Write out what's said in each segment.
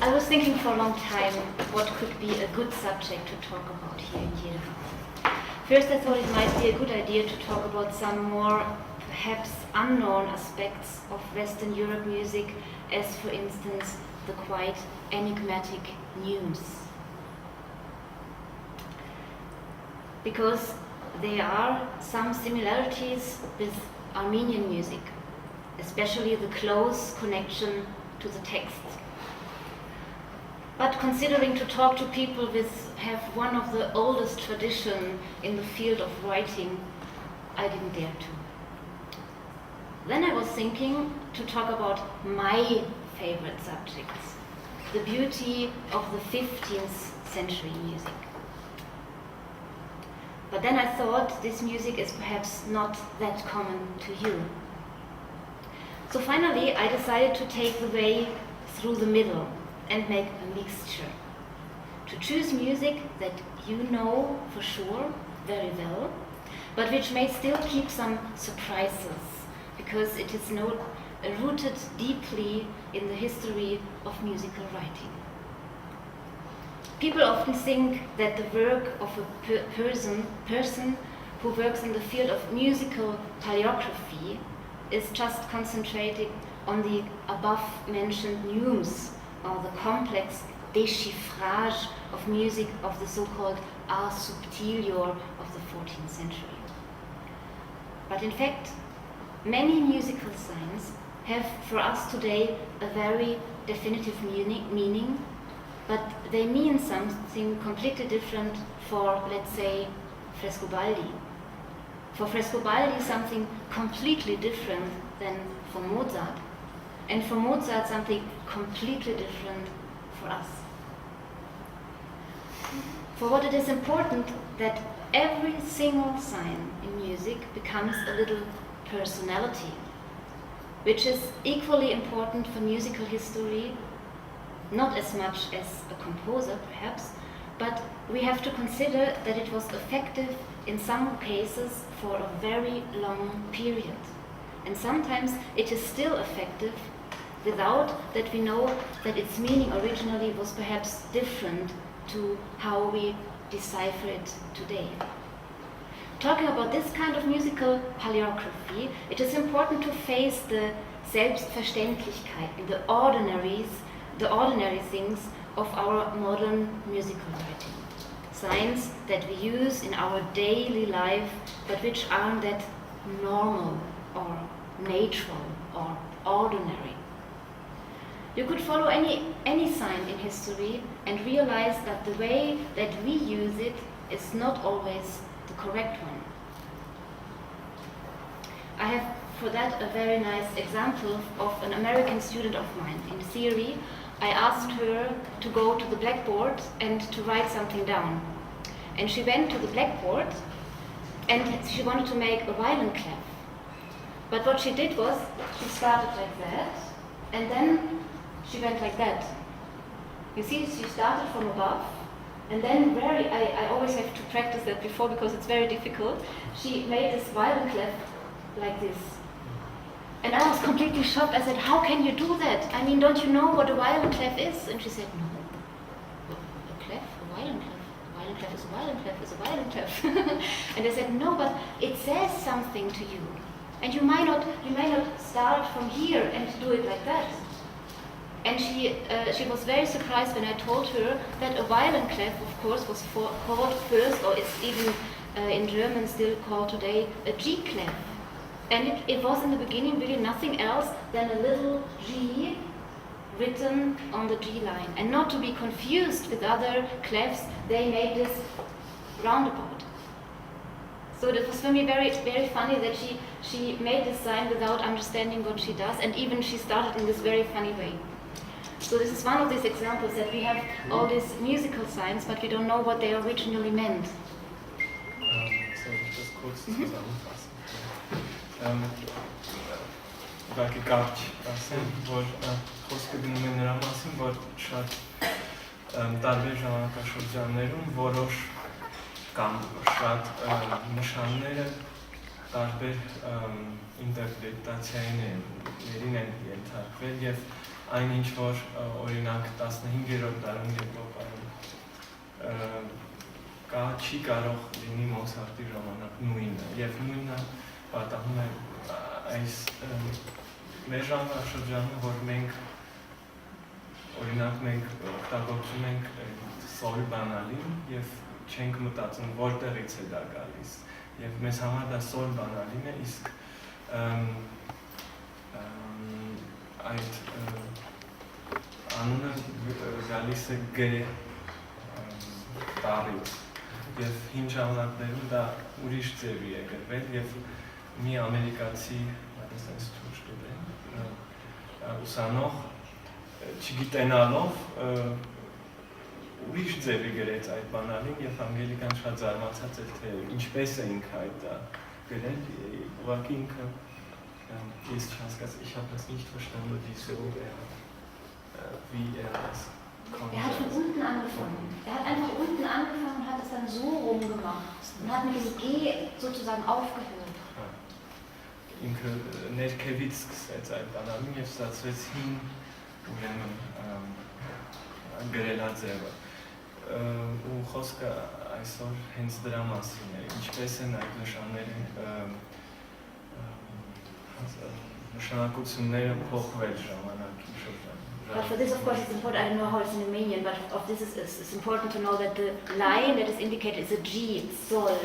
I was thinking for a long time what could be a good subject to talk about here in Jena. First, I thought it might be a good idea to talk about some more perhaps unknown aspects of Western Europe music, as for instance the quite enigmatic neumes. Because there are some similarities with Armenian music, especially the close connection to the text. But considering to talk to people with have one of the oldest tradition in the field of writing, I didn't dare to. Then I was thinking to talk about my favorite subjects, the beauty of the 15th century music. But then I thought this music is perhaps not that common to you. So finally I decided to take the way through the middle and make a mixture. To choose music that you know for sure very well, but which may still keep some surprises, because it is rooted deeply in the history of musical writing. People often think that the work of a person who works in the field of musical paleography is just concentrated on the above-mentioned neumes, or the complex déchiffrage of music of the so-called ars subtilior of the 14th century. But in fact, many musical signs have for us today a very definitive meaning, but they mean something completely different for, let's say, Frescobaldi. For Frescobaldi, something completely different than for Mozart. And for Mozart, something completely different for us. For what it is important that every single sign in music becomes a little personality, which is equally important for musical history, not as much as a composer perhaps, but we have to consider that it was effective in some cases for a very long period. And sometimes it is still effective without that we know that its meaning originally was perhaps different to how we decipher it today. Talking about this kind of musical paleography, it is important to face the Selbstverständlichkeiten, the ordinary things of our modern musical writing. Signs that we use in our daily life, but which aren't that normal or natural or ordinary. You could follow any sign in history and realize that the way that we use it is not always the correct one. I have for that a very nice example of an American student of mine. In theory, I asked her to go to the blackboard and to write something down. And she went to the blackboard and she wanted to make a violin clef. But what she did was, she started like that, and then she went like that. You see, she started from above, and then I always have to practice that before because it's very difficult. She made this violin clef like this. And I was completely shocked. I said, how can you do that? I mean, don't you know what a violin clef is? And she said, no. A clef? A violin clef? A violin clef is a violin clef is a violin clef. And I said, no, but it says something to you. And you may not start from here and do it like that. And she was very surprised when I told her that a violin clef, of course, was called first, or it's even in German still called today, a G clef. And it was in the beginning really nothing else than a little G written on the G line. And not to be confused with other clefs, they made this roundabout. So it was for me very, very funny that she made this sign without understanding what she does, and even she started in this very funny way. So this is one of these examples that we have all these musical signs, but we don't know what they originally meant. Soll ich das kurz zusammenfassen? Ուղղակի կարճ ասեմ, որ խոսքը գնում է նրա մասին, որ շատ տարբեր ժամանակաշրջաններում որոշ կամ շատ նշանները տարբեր ինտերպրետացիաներին են ենթարկվել եւ այնինչ որ օրինակ 15-րդ դարում Եվրոպայում կա չի կարող լինի Մոցարտի ժամանակ նույնը եւ նույնը պատահում է այս մեր ժամանակաշրջանում որ մենք օրինակ մենք օգտագործում ենք սոլ բանալին եւ չենք մտածում որտեղից է դա գալիս եւ մեզ համար դա սոլ բանալին է իսկ այդ անունը գալիս է գրե տարից եւ հին ժամանակներում դա ուրիշ ձևի է գրվել եւ մի ամերիկացի այդպես ստուդենտ ուսանող չգիտենալով ուրիշ ձևի գրեց այդ բանալին եւ անգելիկան շատ զարմացած էր թե ինչպես է ինքը այդ դա գրել ուղղակի ինքը ես չհասկացա ich habe das nicht verstanden wieso wie das Er hat von unten angefangen. Er hat einfach unten angefangen und hat es dann so rumgemacht und hat mit dem G sozusagen aufgehört. Ինքը ներքևից սկսեց այդ բանալին եւ ստացվեց հին ուրեմն գրելա ձևը ու խոսքը այսօր հենց դրա մասին է ինչպես են այդ նշանակությունները փոխվել ժամանակի շրջանում But for this, of course, it's important. I don't know how it's in Romanian, but of this it's important to know that the line that is indicated is a G, sol.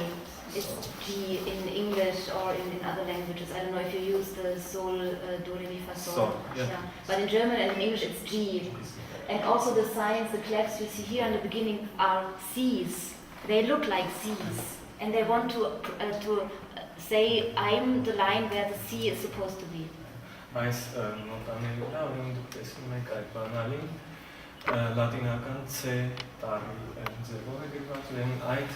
It's G in English or in other languages. I don't know if you use the sol, do, re, mi, fa, sol. Sol, yeah. But in German and in English, it's G. And also the signs, the clefs you see here in the beginning are C's. They look like C's, and they want to say I'm the line where the C is supposed to be. Այս նոտաների վրա ուրեմն դուք տեսնում եք այդ բանալին լատինական C տառի ձևով է գրված ուրեմն այդ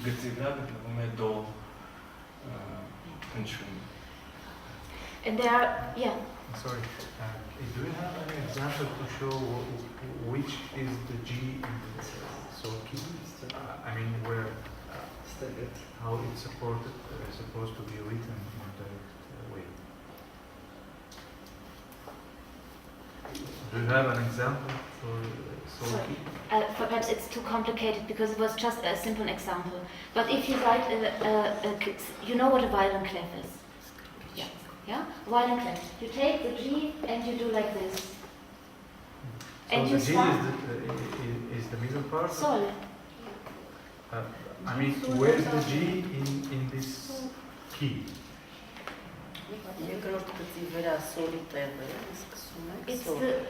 գծի վրա գտնվում է դո հնչյունը And there are, yeah. Sorry, do you have an example to show which is the G in the sol key? I mean, where, how it's supposed to be written in a direct way. Do you have an example for sol key? Perhaps it's too complicated because it was just a simple example. But if you write, you know what a violin clef is? Yeah. Yeah? Violin clef. You take the G and you do like this. So and the you G is the middle part? Sol. I mean, where is the G in this key? It's the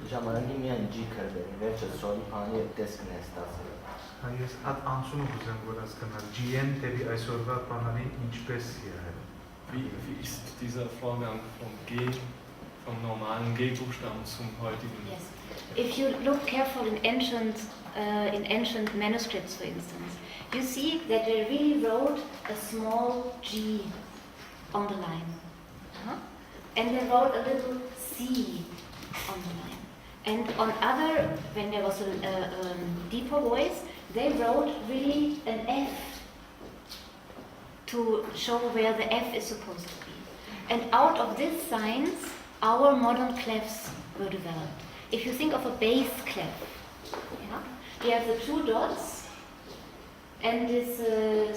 Ժամանակի միայն G կրվել, վերջը սոլի բանի տեսքն է ստացել։ Ես հատ անցումը կուզեմ որ հասկանալ G-ն դեպի այսօրվա բանալին ինչպես է եղել։ Wie ist dieser Vorgang vom G, vom normalen G-Buchstaben zum heutigen? Yes. If you look carefully in ancient manuscripts, for instance, you see that they really wrote a small G on the line. And they wrote a little C on the line. And on other, when there was a deeper voice, they wrote really an F to show where the F is supposed to be. And out of these signs, our modern clefs were developed. If you think of a bass clef, yeah, you have the two dots and this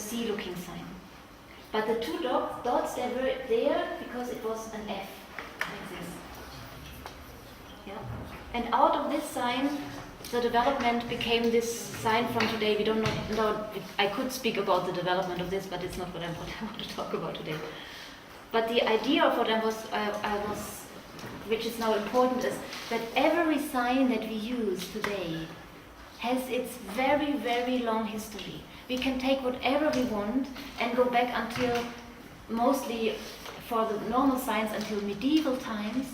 C-looking sign. But the two dots, they were there because it was an F, like this. Yeah? And out of this sign, the development became this sign from today. We don't know, I could speak about the development of this, but it's not what I want to talk about today. But the idea of what which is now important, is that every sign that we use today has its very, very long history. We can take whatever we want and go back until, mostly for the normal signs, until medieval times,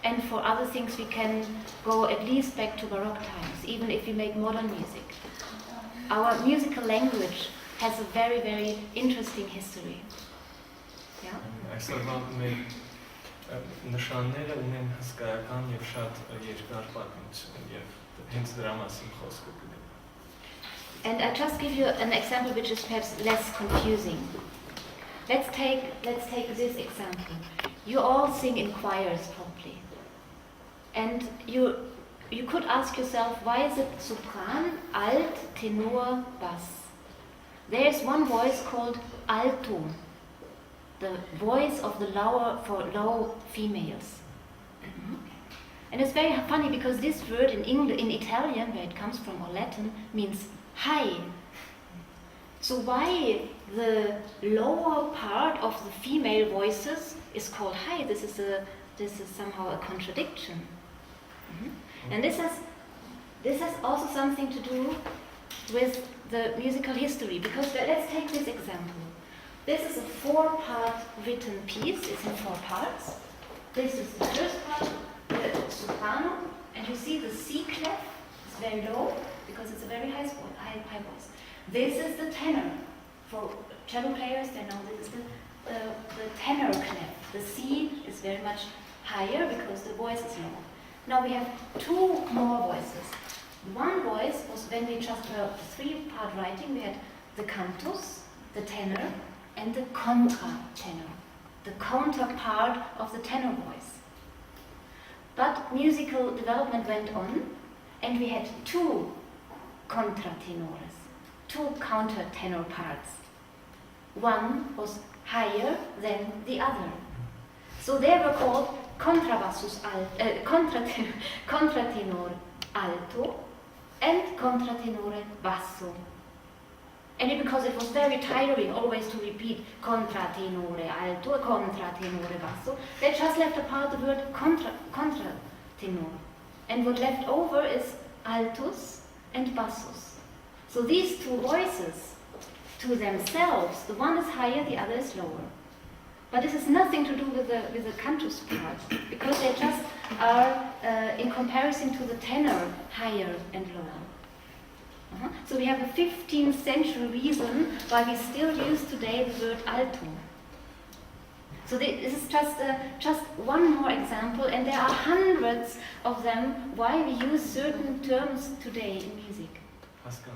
and for other things we can go at least back to Baroque times, even if we make modern music. Our musical language has a very, very interesting history. Yeah? Նշանները ունեն հսկայական եւ շատ երկար պատմություն եւ հենց դրա մասին խոսքը կգնա։ And I just give you an example which is perhaps less confusing. Let's take this example. You all sing in choirs probably. And you could ask yourself, why is it sopran, alt, tenor, bass? There is one voice called alto, the voice of the lower for low females. And it's very funny because this word in Italian, where it comes from, or Latin, means high. So why the lower part of the female voices is called high? This is somehow a contradiction. And this has also something to do with the musical history, because let's take this example. This is a 4-part written piece. It's in 4 parts. This is the first part, the soprano, and you see the C clef is very low because it's a very high voice. This is the tenor. For cello players, they know this is the tenor clef. The C is very much higher because the voice is low. Now we have 2 more voices. One voice was when we just heard the 3-part writing. We had the cantus, the tenor, and the contratenor, the counterpart of the tenor voice. But musical development went on, and we had 2 contratenores, 2 countertenor parts. One was higher than the other. So they were called contratenor alto and contratenore basso. And because it was very tiring always to repeat contratenore alto, contratenore basso, they just left apart the word contratenor. And what left over is altus and bassus. So these 2 voices, to themselves, the one is higher, the other is lower. But this has nothing to do with the cantus part, because they just are, in comparison to the tenor, higher and lower. So we have a 15th century reason why we still use today the word alto. So this is just one more example, and there are hundreds of them why we use certain terms today in music. Pascal,